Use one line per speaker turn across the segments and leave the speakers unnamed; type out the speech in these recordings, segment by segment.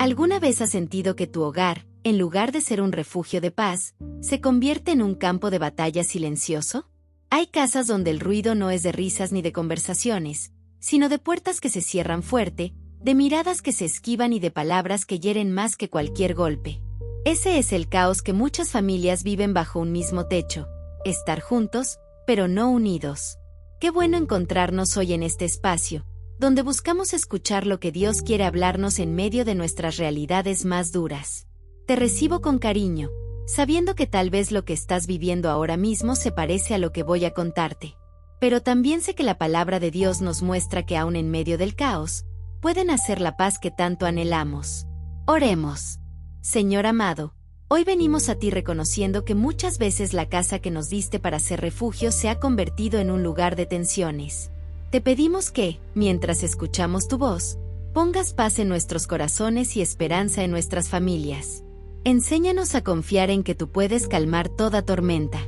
¿Alguna vez has sentido que tu hogar, en lugar de ser un refugio de paz, se convierte en un campo de batalla silencioso? Hay casas donde el ruido no es de risas ni de conversaciones, sino de puertas que se cierran fuerte, de miradas que se esquivan y de palabras que hieren más que cualquier golpe. Ese es el caos que muchas familias viven bajo un mismo techo: estar juntos, pero no unidos. Qué bueno encontrarnos hoy en este espacio, donde buscamos escuchar lo que Dios quiere hablarnos en medio de nuestras realidades más duras. Te recibo con cariño, sabiendo que tal vez lo que estás viviendo ahora mismo se parece a lo que voy a contarte. Pero también sé que la palabra de Dios nos muestra que aún en medio del caos, pueden hacer la paz que tanto anhelamos. Oremos. Señor amado, hoy venimos a ti reconociendo que muchas veces la casa que nos diste para ser refugio se ha convertido en un lugar de tensiones. Te pedimos que, mientras escuchamos tu voz, pongas paz en nuestros corazones y esperanza en nuestras familias. Enséñanos a confiar en que tú puedes calmar toda tormenta.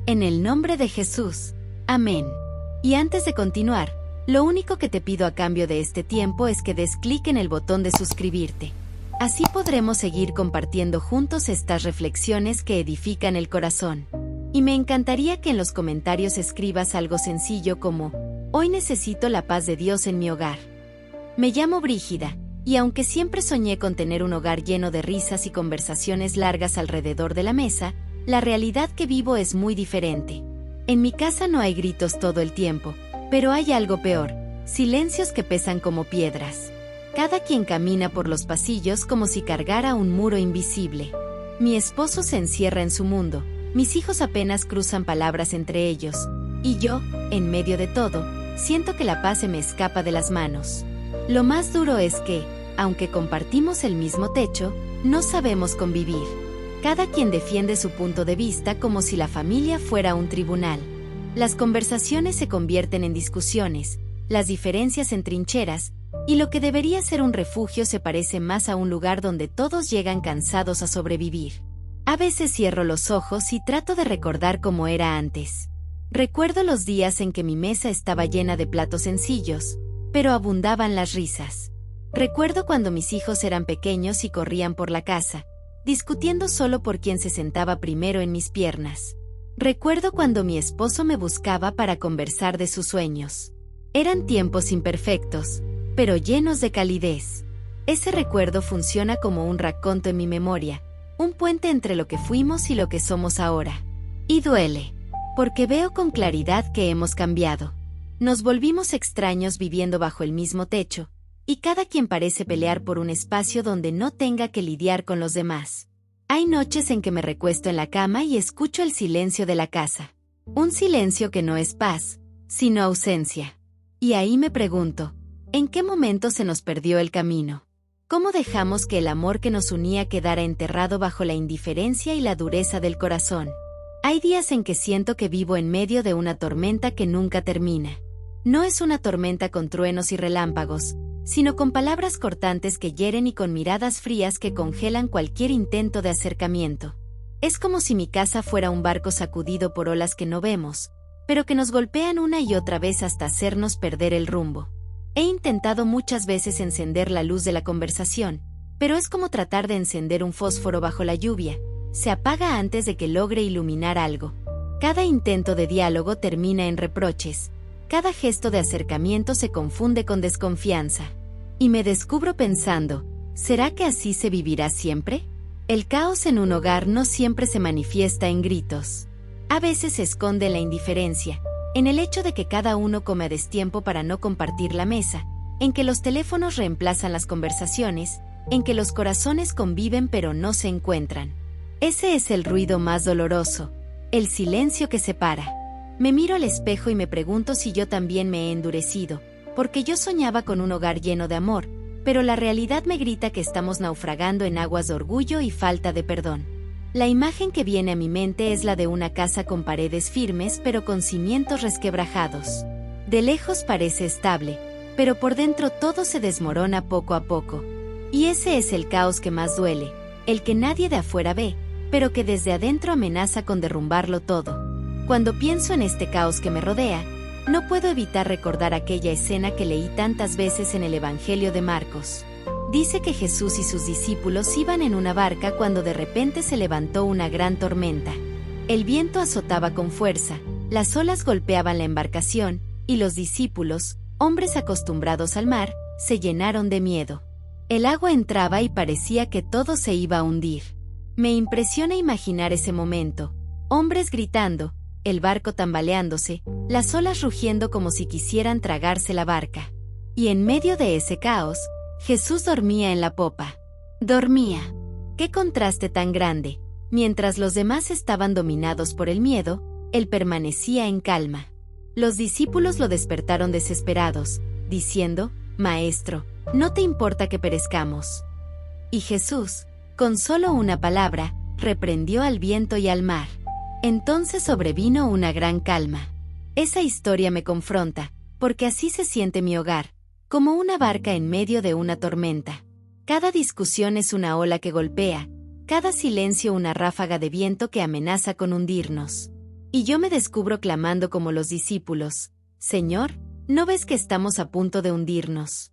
En el nombre de Jesús. Amén. Y antes de continuar, lo único que te pido a cambio de este tiempo es que des clic en el botón de suscribirte. Así podremos seguir compartiendo juntos estas reflexiones que edifican el corazón. Y me encantaría que en los comentarios escribas algo sencillo como: hoy necesito la paz de Dios en mi hogar. Me llamo Brígida, y aunque siempre soñé con tener un hogar lleno de risas y conversaciones largas alrededor de la mesa, la realidad que vivo es muy diferente. En mi casa no hay gritos todo el tiempo, pero hay algo peor: silencios que pesan como piedras. Cada quien camina por los pasillos como si cargara un muro invisible. Mi esposo se encierra en su mundo, mis hijos apenas cruzan palabras entre ellos, y yo, en medio de todo, siento que la paz se me escapa de las manos. Lo más duro es que, aunque compartimos el mismo techo, no sabemos convivir. Cada quien defiende su punto de vista como si la familia fuera un tribunal. Las conversaciones se convierten en discusiones, las diferencias en trincheras, y lo que debería ser un refugio se parece más a un lugar donde todos llegan cansados a sobrevivir. A veces cierro los ojos y trato de recordar cómo era antes. Recuerdo los días en que mi mesa estaba llena de platos sencillos, pero abundaban las risas. Recuerdo cuando mis hijos eran pequeños y corrían por la casa, discutiendo solo por quién se sentaba primero en mis piernas. Recuerdo cuando mi esposo me buscaba para conversar de sus sueños. Eran tiempos imperfectos, pero llenos de calidez. Ese recuerdo funciona como un raconto en mi memoria, un puente entre lo que fuimos y lo que somos ahora. Y duele, porque veo con claridad que hemos cambiado. Nos volvimos extraños viviendo bajo el mismo techo, y cada quien parece pelear por un espacio donde no tenga que lidiar con los demás. Hay noches en que me recuesto en la cama y escucho el silencio de la casa. Un silencio que no es paz, sino ausencia. Y ahí me pregunto, ¿en qué momento se nos perdió el camino? ¿Cómo dejamos que el amor que nos unía quedara enterrado bajo la indiferencia y la dureza del corazón? Hay días en que siento que vivo en medio de una tormenta que nunca termina. No es una tormenta con truenos y relámpagos, sino con palabras cortantes que hieren y con miradas frías que congelan cualquier intento de acercamiento. Es como si mi casa fuera un barco sacudido por olas que no vemos, pero que nos golpean una y otra vez hasta hacernos perder el rumbo. He intentado muchas veces encender la luz de la conversación, pero es como tratar de encender un fósforo bajo la lluvia: se apaga antes de que logre iluminar algo. Cada intento de diálogo termina en reproches, cada gesto de acercamiento se confunde con desconfianza. Y me descubro pensando, ¿será que así se vivirá siempre? El caos en un hogar no siempre se manifiesta en gritos. A veces se esconde en la indiferencia, en el hecho de que cada uno come a destiempo para no compartir la mesa, en que los teléfonos reemplazan las conversaciones, en que los corazones conviven pero no se encuentran. Ese es el ruido más doloroso, el silencio que separa. Me miro al espejo y me pregunto si yo también me he endurecido, porque yo soñaba con un hogar lleno de amor, pero la realidad me grita que estamos naufragando en aguas de orgullo y falta de perdón. La imagen que viene a mi mente es la de una casa con paredes firmes pero con cimientos resquebrajados. De lejos parece estable, pero por dentro todo se desmorona poco a poco. Y ese es el caos que más duele, el que nadie de afuera ve, pero que desde adentro amenaza con derrumbarlo todo. Cuando pienso en este caos que me rodea, no puedo evitar recordar aquella escena que leí tantas veces en el Evangelio de Marcos. Dice que Jesús y sus discípulos iban en una barca cuando de repente se levantó una gran tormenta. El viento azotaba con fuerza, las olas golpeaban la embarcación, y los discípulos, hombres acostumbrados al mar, se llenaron de miedo. El agua entraba y parecía que todo se iba a hundir. Me impresiona imaginar ese momento, hombres gritando, el barco tambaleándose, las olas rugiendo como si quisieran tragarse la barca. Y en medio de ese caos, Jesús dormía en la popa. Dormía. ¡Qué contraste tan grande! Mientras los demás estaban dominados por el miedo, él permanecía en calma. Los discípulos lo despertaron desesperados, diciendo, «Maestro, ¿no te importa que perezcamos?» Y Jesús, con solo una palabra, reprendió al viento y al mar. Entonces sobrevino una gran calma. Esa historia me confronta, porque así se siente mi hogar, como una barca en medio de una tormenta. Cada discusión es una ola que golpea, cada silencio una ráfaga de viento que amenaza con hundirnos. Y yo me descubro clamando como los discípulos, «Señor, ¿no ves que estamos a punto de hundirnos?»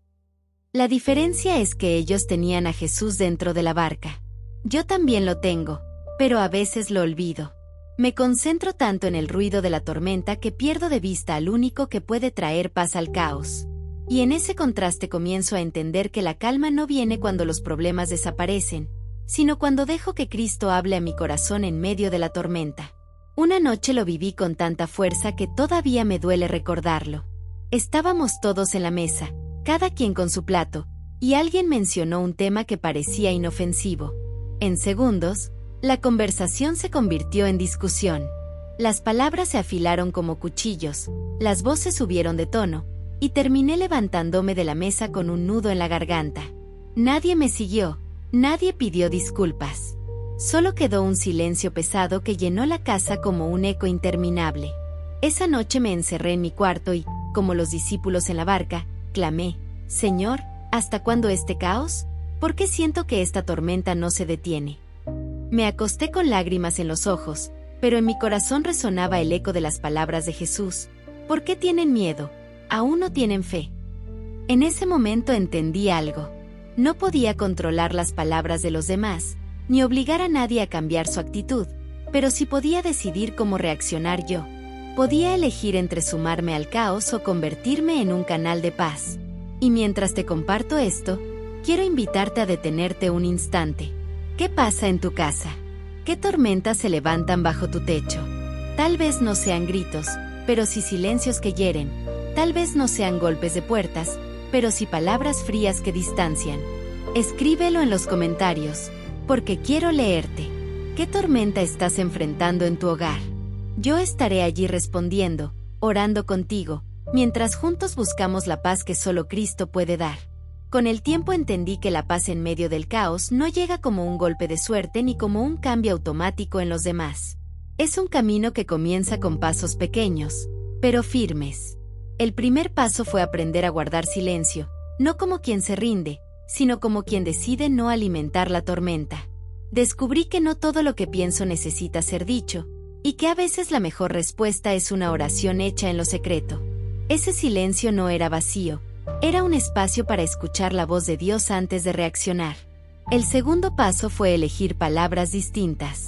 La diferencia es que ellos tenían a Jesús dentro de la barca. Yo también lo tengo, pero a veces lo olvido. Me concentro tanto en el ruido de la tormenta que pierdo de vista al único que puede traer paz al caos. Y en ese contraste comienzo a entender que la calma no viene cuando los problemas desaparecen, sino cuando dejo que Cristo hable a mi corazón en medio de la tormenta. Una noche lo viví con tanta fuerza que todavía me duele recordarlo. Estábamos todos en la mesa, cada quien con su plato, y alguien mencionó un tema que parecía inofensivo. En segundos, la conversación se convirtió en discusión. Las palabras se afilaron como cuchillos, las voces subieron de tono, y terminé levantándome de la mesa con un nudo en la garganta. Nadie me siguió, nadie pidió disculpas. Solo quedó un silencio pesado que llenó la casa como un eco interminable. Esa noche me encerré en mi cuarto y, como los discípulos en la barca, clamé, «Señor, ¿hasta cuándo este caos? ¿Por qué siento que esta tormenta no se detiene?» Me acosté con lágrimas en los ojos, pero en mi corazón resonaba el eco de las palabras de Jesús. ¿Por qué tienen miedo? ¿Aún no tienen fe? En ese momento entendí algo. No podía controlar las palabras de los demás, ni obligar a nadie a cambiar su actitud, pero sí podía decidir cómo reaccionar yo. Podía elegir entre sumarme al caos o convertirme en un canal de paz. Y mientras te comparto esto, quiero invitarte a detenerte un instante. ¿Qué pasa en tu casa? ¿Qué tormentas se levantan bajo tu techo? Tal vez no sean gritos, pero sí silencios que hieren. Tal vez no sean golpes de puertas, pero sí palabras frías que distancian. Escríbelo en los comentarios, porque quiero leerte. ¿Qué tormenta estás enfrentando en tu hogar? Yo estaré allí respondiendo, orando contigo, mientras juntos buscamos la paz que solo Cristo puede dar. Con el tiempo entendí que la paz en medio del caos no llega como un golpe de suerte ni como un cambio automático en los demás. Es un camino que comienza con pasos pequeños, pero firmes. El primer paso fue aprender a guardar silencio, no como quien se rinde, sino como quien decide no alimentar la tormenta. Descubrí que no todo lo que pienso necesita ser dicho, y que a veces la mejor respuesta es una oración hecha en lo secreto. Ese silencio no era vacío, era un espacio para escuchar la voz de Dios antes de reaccionar. El segundo paso fue elegir palabras distintas.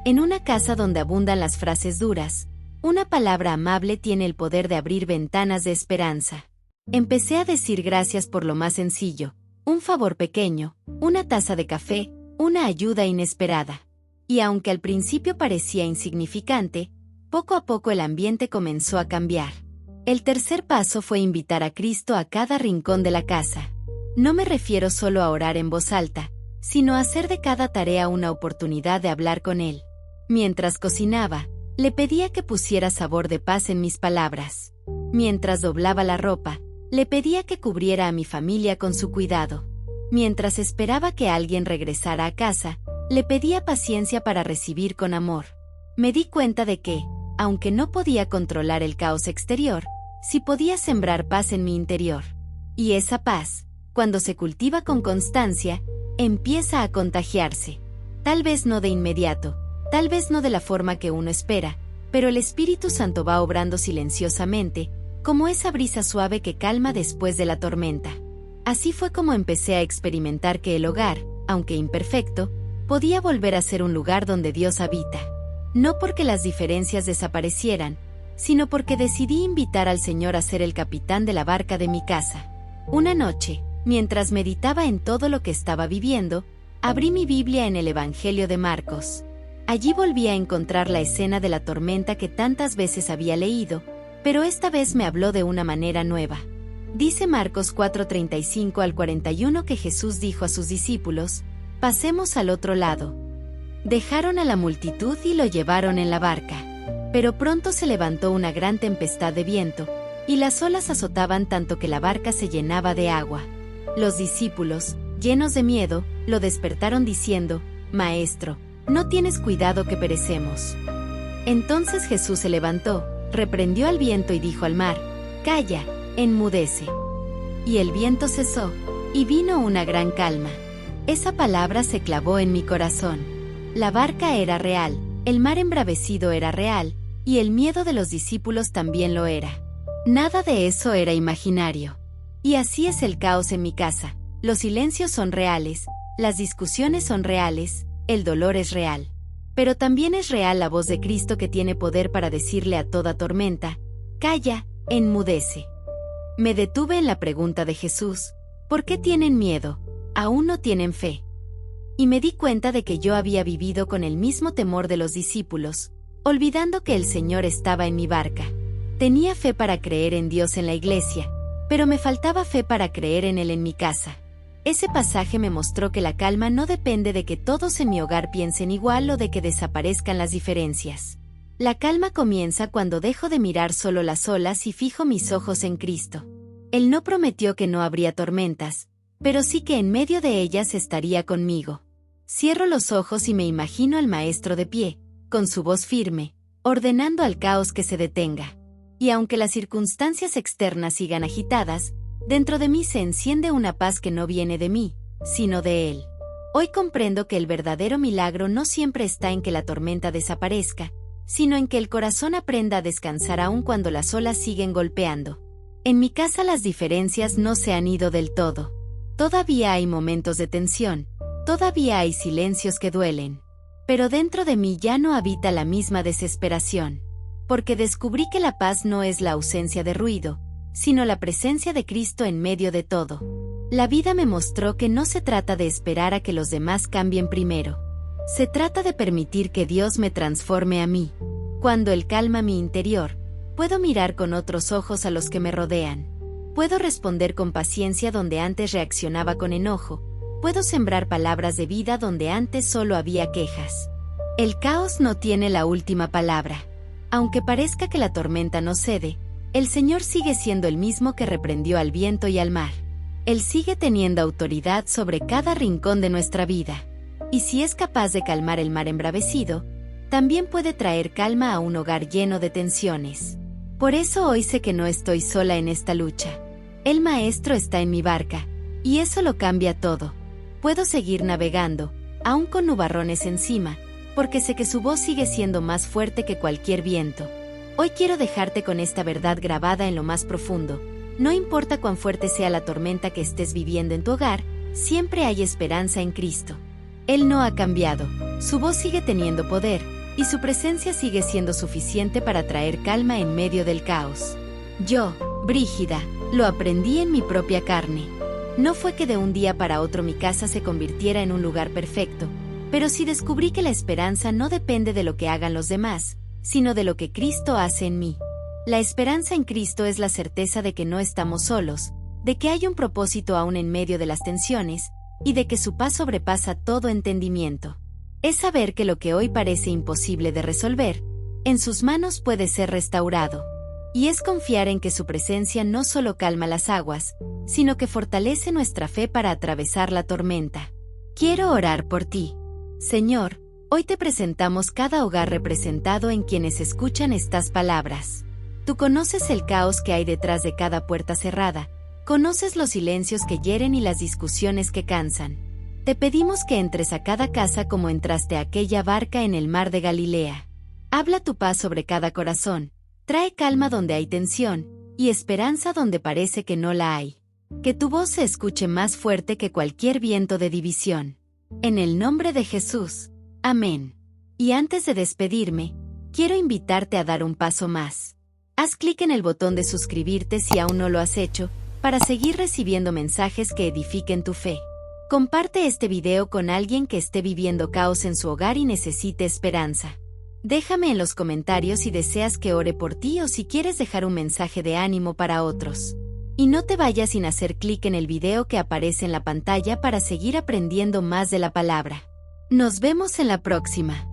En una casa donde abundan las frases duras, una palabra amable tiene el poder de abrir ventanas de esperanza. Empecé a decir gracias por lo más sencillo, un favor pequeño, una taza de café, una ayuda inesperada. Y aunque al principio parecía insignificante, poco a poco el ambiente comenzó a cambiar. El tercer paso fue invitar a Cristo a cada rincón de la casa. No me refiero solo a orar en voz alta, sino a hacer de cada tarea una oportunidad de hablar con Él. Mientras cocinaba, le pedía que pusiera sabor de paz en mis palabras. Mientras doblaba la ropa, le pedía que cubriera a mi familia con su cuidado. Mientras esperaba que alguien regresara a casa, le pedía paciencia para recibir con amor. Me di cuenta de que, aunque no podía controlar el caos exterior, sí podía sembrar paz en mi interior. Y esa paz, cuando se cultiva con constancia, empieza a contagiarse. Tal vez no de inmediato, tal vez no de la forma que uno espera, pero el Espíritu Santo va obrando silenciosamente, como esa brisa suave que calma después de la tormenta. Así fue como empecé a experimentar que el hogar, aunque imperfecto, podía volver a ser un lugar donde Dios habita. No porque las diferencias desaparecieran, sino porque decidí invitar al Señor a ser el capitán de la barca de mi casa. Una noche, mientras meditaba en todo lo que estaba viviendo, abrí mi Biblia en el Evangelio de Marcos. Allí volví a encontrar la escena de la tormenta que tantas veces había leído, pero esta vez me habló de una manera nueva. Dice Marcos 4:35 al 41 que Jesús dijo a sus discípulos: «Pasemos al otro lado». Dejaron a la multitud y lo llevaron en la barca. Pero pronto se levantó una gran tempestad de viento, y las olas azotaban tanto que la barca se llenaba de agua. Los discípulos, llenos de miedo, lo despertaron diciendo: «Maestro, ¿no tienes cuidado que perecemos?». Entonces Jesús se levantó, reprendió al viento y dijo al mar: «Calla, enmudece». Y el viento cesó, y vino una gran calma. Esa palabra se clavó en mi corazón. La barca era real, el mar embravecido era real, y el miedo de los discípulos también lo era. Nada de eso era imaginario. Y así es el caos en mi casa. Los silencios son reales, las discusiones son reales, el dolor es real. Pero también es real la voz de Cristo que tiene poder para decirle a toda tormenta: «Calla, enmudece». Me detuve en la pregunta de Jesús: ¿por qué tienen miedo? ¿Aún no tienen fe? Y me di cuenta de que yo había vivido con el mismo temor de los discípulos, olvidando que el Señor estaba en mi barca. Tenía fe para creer en Dios en la iglesia, pero me faltaba fe para creer en Él en mi casa. Ese pasaje me mostró que la calma no depende de que todos en mi hogar piensen igual o de que desaparezcan las diferencias. La calma comienza cuando dejo de mirar solo las olas y fijo mis ojos en Cristo. Él no prometió que no habría tormentas, pero sí que en medio de ellas estaría conmigo. Cierro los ojos y me imagino al Maestro de pie, con su voz firme, ordenando al caos que se detenga. Y aunque las circunstancias externas sigan agitadas, dentro de mí se enciende una paz que no viene de mí, sino de Él. Hoy comprendo que el verdadero milagro no siempre está en que la tormenta desaparezca, sino en que el corazón aprenda a descansar aún cuando las olas siguen golpeando. En mi casa las diferencias no se han ido del todo. Todavía hay momentos de tensión, todavía hay silencios que duelen. Pero dentro de mí ya no habita la misma desesperación. Porque descubrí que la paz no es la ausencia de ruido, sino la presencia de Cristo en medio de todo. La vida me mostró que no se trata de esperar a que los demás cambien primero. Se trata de permitir que Dios me transforme a mí. Cuando Él calma mi interior, puedo mirar con otros ojos a los que me rodean. Puedo responder con paciencia donde antes reaccionaba con enojo. Puedo sembrar palabras de vida donde antes solo había quejas. El caos no tiene la última palabra. Aunque parezca que la tormenta no cede, el Señor sigue siendo el mismo que reprendió al viento y al mar. Él sigue teniendo autoridad sobre cada rincón de nuestra vida. Y si es capaz de calmar el mar embravecido, también puede traer calma a un hogar lleno de tensiones. Por eso hoy sé que no estoy sola en esta lucha. El Maestro está en mi barca, y eso lo cambia todo. Puedo seguir navegando, aún con nubarrones encima, porque sé que su voz sigue siendo más fuerte que cualquier viento. Hoy quiero dejarte con esta verdad grabada en lo más profundo. No importa cuán fuerte sea la tormenta que estés viviendo en tu hogar, siempre hay esperanza en Cristo. Él no ha cambiado, su voz sigue teniendo poder, y su presencia sigue siendo suficiente para traer calma en medio del caos. Yo, Brígida, lo aprendí en mi propia carne. No fue que de un día para otro mi casa se convirtiera en un lugar perfecto, pero sí descubrí que la esperanza no depende de lo que hagan los demás, sino de lo que Cristo hace en mí. La esperanza en Cristo es la certeza de que no estamos solos, de que hay un propósito aún en medio de las tensiones, y de que su paz sobrepasa todo entendimiento. Es saber que lo que hoy parece imposible de resolver, en sus manos puede ser restaurado. Y es confiar en que su presencia no solo calma las aguas, sino que fortalece nuestra fe para atravesar la tormenta. Quiero orar por ti. Señor, hoy te presentamos cada hogar representado en quienes escuchan estas palabras. Tú conoces el caos que hay detrás de cada puerta cerrada, conoces los silencios que hieren y las discusiones que cansan. Te pedimos que entres a cada casa como entraste a aquella barca en el mar de Galilea. Habla tu paz sobre cada corazón, trae calma donde hay tensión, y esperanza donde parece que no la hay. Que tu voz se escuche más fuerte que cualquier viento de división. En el nombre de Jesús. Amén. Y antes de despedirme, quiero invitarte a dar un paso más. Haz clic en el botón de suscribirte si aún no lo has hecho, para seguir recibiendo mensajes que edifiquen tu fe. Comparte este video con alguien que esté viviendo caos en su hogar y necesite esperanza. Déjame en los comentarios si deseas que ore por ti o si quieres dejar un mensaje de ánimo para otros. Y no te vayas sin hacer clic en el video que aparece en la pantalla para seguir aprendiendo más de la palabra. Nos vemos en la próxima.